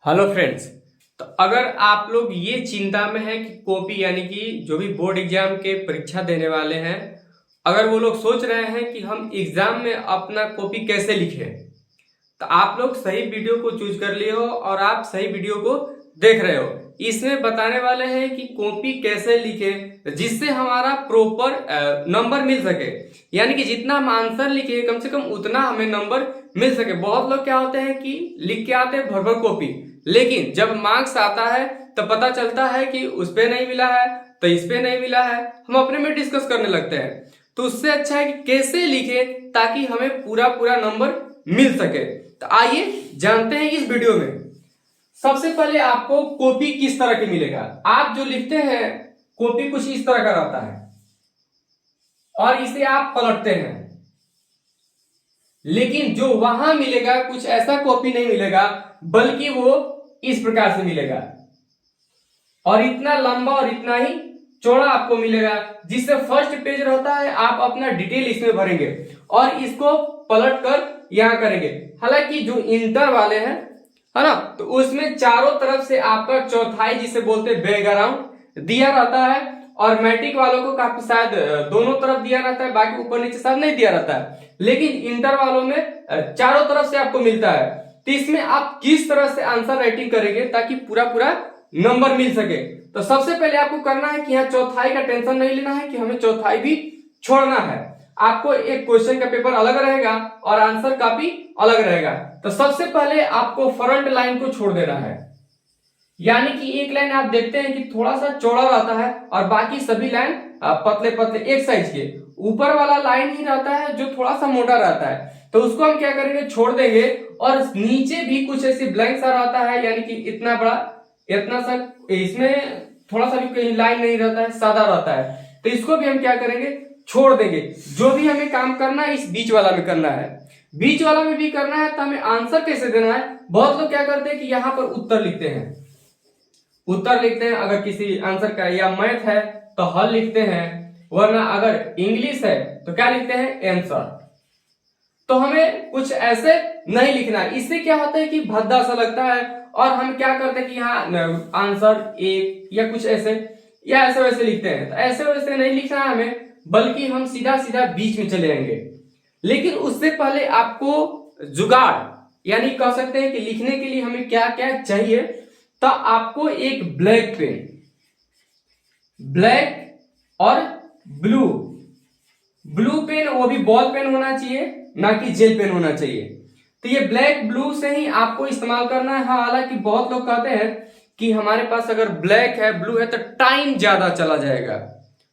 Hello friends. तो अगर आप लोग ये चिंता में हैं कि कॉपी यानी कि जो भी बोर्ड एग्जाम के परीक्षा देने वाले हैं, अगर वो लोग सोच रहे हैं कि हम एग्जाम में अपना कॉपी कैसे लिखें, तो आप लोग सही वीडियो को चूज कर लिए हो और आप सही वीडियो को देख रहे हो। इसमें बताने वाले हैं कि कॉपी कैसे लिखें जिससे हमारा प्रॉपर नंबर मिल सके, यानी कि जितना हम आंसर लिखे कम से कम उतना हमें नंबर मिल सके। बहुत लोग क्या होते हैं कि लिख के आते हैं भर भर कॉपी, लेकिन जब मार्क्स आता है तो पता चलता है कि उस पे नहीं मिला है तो इस पे नहीं मिला है, हम अपने में डिस्कस करने लगते हैं। तो उससे अच्छा है कि कैसे लिखे ताकि हमें पूरा पूरा नंबर मिल सके। तो आइए जानते हैं इस वीडियो में। सबसे पहले आपको कॉपी किस तरह की मिलेगा। आप जो लिखते हैं कॉपी कुछ इस तरह का रहता है और इसे आप पलटते हैं, लेकिन जो वहां मिलेगा कुछ ऐसा कॉपी नहीं मिलेगा, बल्कि वो इस प्रकार से मिलेगा और इतना लंबा और इतना ही चौड़ा आपको मिलेगा, जिससे फर्स्ट पेज रहता है आप अपना डिटेल इसमें भरेंगे और इसको पलट कर यहां करेंगे। हालांकि जो इंटर वाले हैं है ना, तो उसमें चारों तरफ से आपका चौथाई जिसे बोलते हैं बैकग्राउंड दिया रहता है, और मैट्रिक वालों को काफी शायद दोनों तरफ दिया रहता है, बाकी ऊपर नीचे शायद नहीं दिया रहता है, लेकिन इंटर वालों में चारों तरफ से आपको मिलता है। तो इसमें आप किस तरह से आंसर राइटिंग करेंगे ताकि पूरा पूरा नंबर मिल सके। तो सबसे पहले आपको करना है कि यहाँ चौथाई का टेंशन नहीं लेना है कि हमें चौथाई भी छोड़ना है। आपको एक क्वेश्चन का पेपर अलग रहेगा और आंसर काफी अलग रहेगा। तो सबसे पहले आपको फ्रंट लाइन को छोड़ देना है, यानी कि एक लाइन आप देखते हैं कि थोड़ा सा चौड़ा रहता है और बाकी सभी लाइन पतले पतले एक साइज के। ऊपर वाला लाइन ही रहता है जो थोड़ा सा मोटा रहता है, तो उसको हम क्या करेंगे, छोड़ देंगे। और नीचे भी कुछ ऐसी ब्लैंक सा रहता है, यानी कि इतना बड़ा इतना सा, इसमें थोड़ा सा भी कहीं लाइन नहीं रहता है, सादा रहता है, तो इसको भी हम क्या करेंगे, छोड़ देंगे। जो भी हमें काम करना है इस बीच वाला में करना है, बीच वाला में भी करना है। तो हमें आंसर कैसे देना है, बहुत लोग क्या करते हैं कि यहाँ पर उत्तर लिखते हैं, उत्तर लिखते हैं अगर किसी आंसर का, या मैथ है तो हल लिखते हैं, वरना अगर इंग्लिश है तो क्या लिखते हैं, आंसर। तो हमें कुछ ऐसे नहीं लिखना है, इससे क्या होता है कि भद्दा सा लगता है और हम क्या करते हैं कि यहाँ आंसर एक या कुछ ऐसे या ऐसे वैसे लिखते हैं। तो ऐसे वैसे नहीं लिखना है हमें, बल्कि हम सीधा सीधा बीच में चले जाएंगे। लेकिन उससे पहले आपको जुगाड़, यानी कह सकते हैं कि लिखने के लिए हमें क्या क्या चाहिए। तो आपको एक ब्लैक पेन, ब्लैक और ब्लू, ब्लू पेन वो भी बॉल पेन होना चाहिए, ना कि जेल पेन होना चाहिए। तो ये ब्लैक ब्लू से ही आपको इस्तेमाल करना है। हालांकि बहुत लोग कहते हैं कि हमारे पास अगर ब्लैक है ब्लू है तो टाइम ज्यादा चला जाएगा,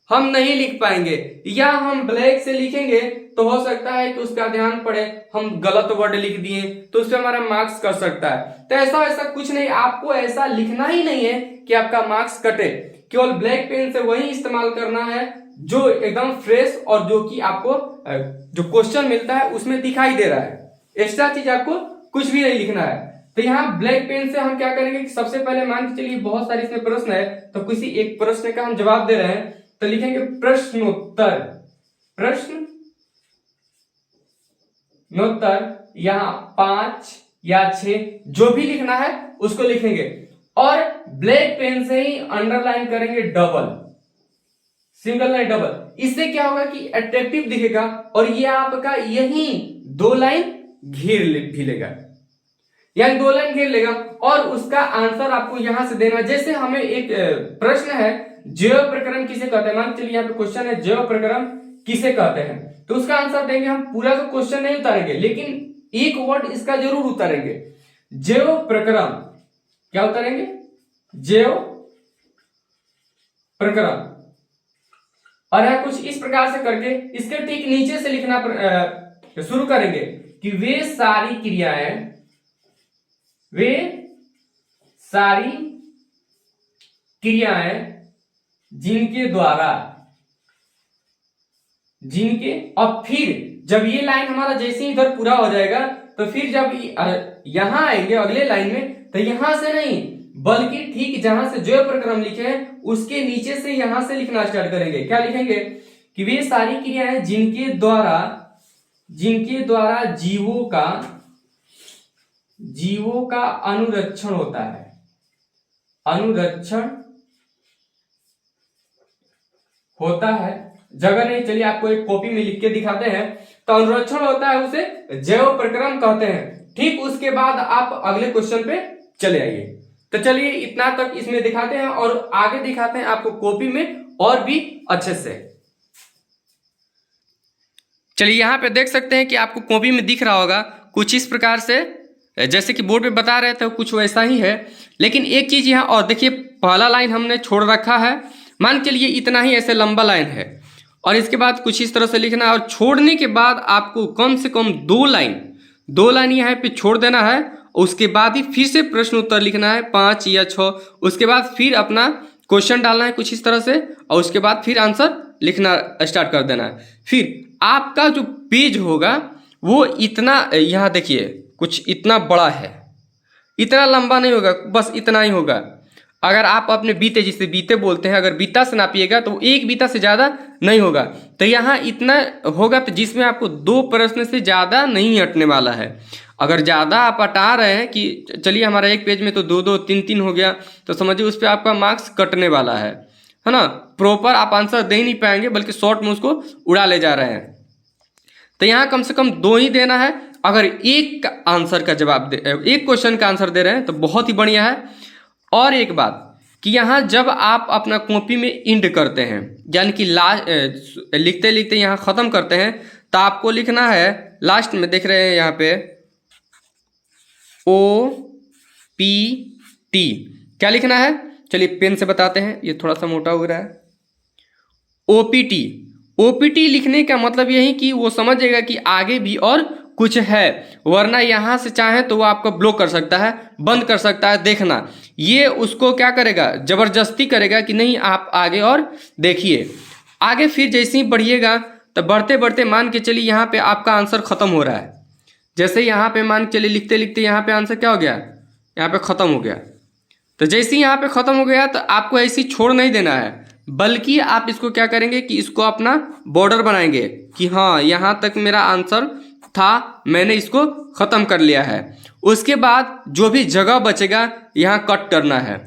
हम नहीं लिख पाएंगे, या हम ब्लैक से लिखेंगे तो हो सकता है कि उसका ध्यान पड़े हम गलत वर्ड लिख दिए तो उससे हमारा मार्क्स कट सकता है। तो ऐसा ऐसा कुछ नहीं, आपको ऐसा लिखना ही नहीं है कि आपका मार्क्स कटे। केवल ब्लैक पेन से वही इस्तेमाल करना है जो एकदम फ्रेश और जो कि आपको जो क्वेश्चन मिलता है उसमें दिखाई दे रहा है। एक्स्ट्रा चीज आपको कुछ भी नहीं लिखना है। तो यहाँ ब्लैक पेन से हम क्या करेंगे कि सबसे पहले मान के चलिए बहुत सारे इसमें प्रश्न है, तो किसी एक प्रश्न का हम जवाब दे रहे हैं, तो लिखेंगे प्रश्नोत्तर, प्रश्न नोत्तर, यहाँ 5 या 6 जो भी लिखना है उसको लिखेंगे, और ब्लैक पेन से ही अंडरलाइन करेंगे डबल, सिंगल नहीं डबल। इससे क्या होगा कि अट्रैक्टिव दिखेगा और ये आपका यही 2 लाइन घेर भी लेगा, यानी 2 लाइन घेर लेगा और उसका आंसर आपको यहां से देना। जैसे हमें एक प्रश्न है, जैव प्रक्रम किसे कहते हैं, मान चलिए यहाँ पे क्वेश्चन है जैव प्रक्रम किसे कहते हैं, तो उसका आंसर देंगे। हम पूरा तो क्वेश्चन नहीं उतारेंगे, लेकिन एक वर्ड इसका जरूर उतारेंगे, जैव प्रक्रम। क्या उतारेंगे, जैव प्रक्रम। और यह कुछ इस प्रकार से करके इसके ठीक नीचे से लिखना शुरू करेंगे कि वे सारी क्रियाएं, वे सारी क्रियाएं जिनके द्वारा, जिनके, और फिर जब ये लाइन हमारा जैसे ही इधर पूरा हो जाएगा तो फिर जब यहां आएंगे अगले लाइन में, तो यहां से नहीं बल्कि ठीक जहां से जो प्रक्रम लिखे हैं उसके नीचे से यहां से लिखना स्टार्ट करेंगे। क्या लिखेंगे कि वे सारी क्रियाएं जिनके द्वारा जीवों का जीवों का अनुरक्षण होता है, अनुरक्षण होता है। जगह नहीं, चलिए आपको एक कॉपी में लिख के दिखाते हैं। तो अनुरक्षण होता है उसे जैव प्रक्रम कहते हैं। ठीक उसके बाद आप अगले क्वेश्चन पे चले आइए। तो चलिए इतना तक इसमें दिखाते हैं और आगे दिखाते हैं आपको कॉपी में और भी अच्छे से। चलिए यहाँ पे देख सकते हैं कि आपको कॉपी में दिख रहा होगा कुछ इस प्रकार से, जैसे कि बोर्ड पे बता रहे थे कुछ वैसा ही है। लेकिन एक चीज यहाँ और देखिए, पहला लाइन हमने छोड़ रखा है, मान के लिए इतना ही ऐसे लंबा लाइन है, और इसके बाद कुछ इस तरह से लिखना है। और छोड़ने के बाद आपको कम से कम दो लाइन यहाँ पे छोड़ देना है। उसके बाद ही फिर से प्रश्न उत्तर लिखना है 5 या 6। उसके बाद फिर अपना क्वेश्चन डालना है कुछ इस तरह से, और उसके बाद फिर आंसर लिखना स्टार्ट कर देना है। फिर आपका जो पेज होगा वो इतना, यहाँ देखिए कुछ इतना बड़ा है, इतना लंबा नहीं होगा, बस इतना ही होगा। अगर आप अपने बीते, जिसे बीते बोलते हैं, अगर बीता से नापिएगा तो एक बीता से ज़्यादा नहीं होगा। तो यहाँ इतना होगा, तो जिसमें आपको 2 प्रश्न से ज़्यादा नहीं हटने वाला है। अगर ज़्यादा आप हटा रहे हैं कि चलिए हमारा एक पेज में तो 2-2, 3-3 हो गया, तो समझिए उस पर आपका मार्क्स कटने वाला है ना। प्रॉपर आप आंसर दे नहीं पाएंगे, बल्कि शॉर्ट में उसको उड़ा ले जा रहे हैं। तो यहाँ कम से कम 2 ही देना है। अगर एक आंसर का जवाब दे, एक क्वेश्चन का आंसर दे रहे हैं तो बहुत ही बढ़िया है। और एक बात कि यहाँ जब आप अपना कॉपी में इंड करते हैं, यानी कि लास्ट लिखते लिखते यहाँ ख़त्म करते हैं, तो आपको लिखना है लास्ट में, देख रहे हैं यहाँ पे OPT। क्या लिखना है, चलिए पेन से बताते हैं, ये थोड़ा सा मोटा हो रहा है। OPT लिखने का मतलब यही कि वो समझेगा कि आगे भी और कुछ है, वरना यहाँ से चाहे तो वो आपको ब्लॉक कर सकता है, बंद कर सकता है। देखना, ये उसको क्या करेगा, जबरदस्ती करेगा कि नहीं आप आगे और देखिए। आगे फिर जैसे ही बढ़िएगा तो बढ़ते बढ़ते मान के चलिए यहाँ पे आपका आंसर खत्म हो रहा है। जैसे यहाँ पे मान के चलिए लिखते लिखते यहाँ पे आंसर क्या हो गया, यहाँ पे खत्म हो गया। तो जैसे ही यहाँ पे खत्म हो गया तो आपको ऐसे ही छोड़ नहीं देना है, बल्कि आप इसको क्या करेंगे कि इसको अपना बॉर्डर बनाएंगे कि हाँ यहाँ तक मेरा आंसर था, मैंने इसको ख़त्म कर लिया है। उसके बाद जो भी जगह बचेगा यहाँ कट करना है।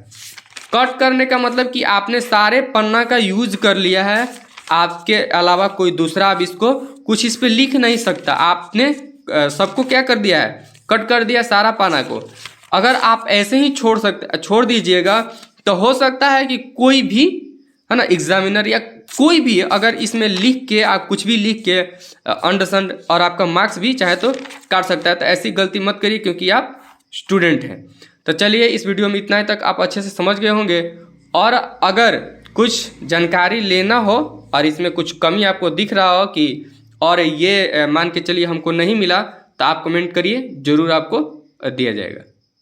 कट करने का मतलब कि आपने सारे पन्ना का यूज कर लिया है, आपके अलावा कोई दूसरा अब इसको कुछ इस पे लिख नहीं सकता। आपने सबको क्या कर दिया है, कट कर दिया सारा पन्ना को। अगर आप ऐसे ही छोड़ दीजिएगा तो हो सकता है कि कोई भी है ना एग्जामिनर या कोई भी अगर इसमें लिख के आप कुछ भी लिख के अंडरस्टैंड और आपका मार्क्स भी चाहे तो काट सकता है। तो ऐसी गलती मत करिए क्योंकि आप स्टूडेंट हैं। तो चलिए इस वीडियो में इतना ही तक आप अच्छे से समझ गए होंगे। और अगर कुछ जानकारी लेना हो और इसमें कुछ कमी आपको दिख रहा हो कि और ये मान के चलिए हमको नहीं मिला, तो आप कमेंट करिए, ज़रूर आपको दिया जाएगा।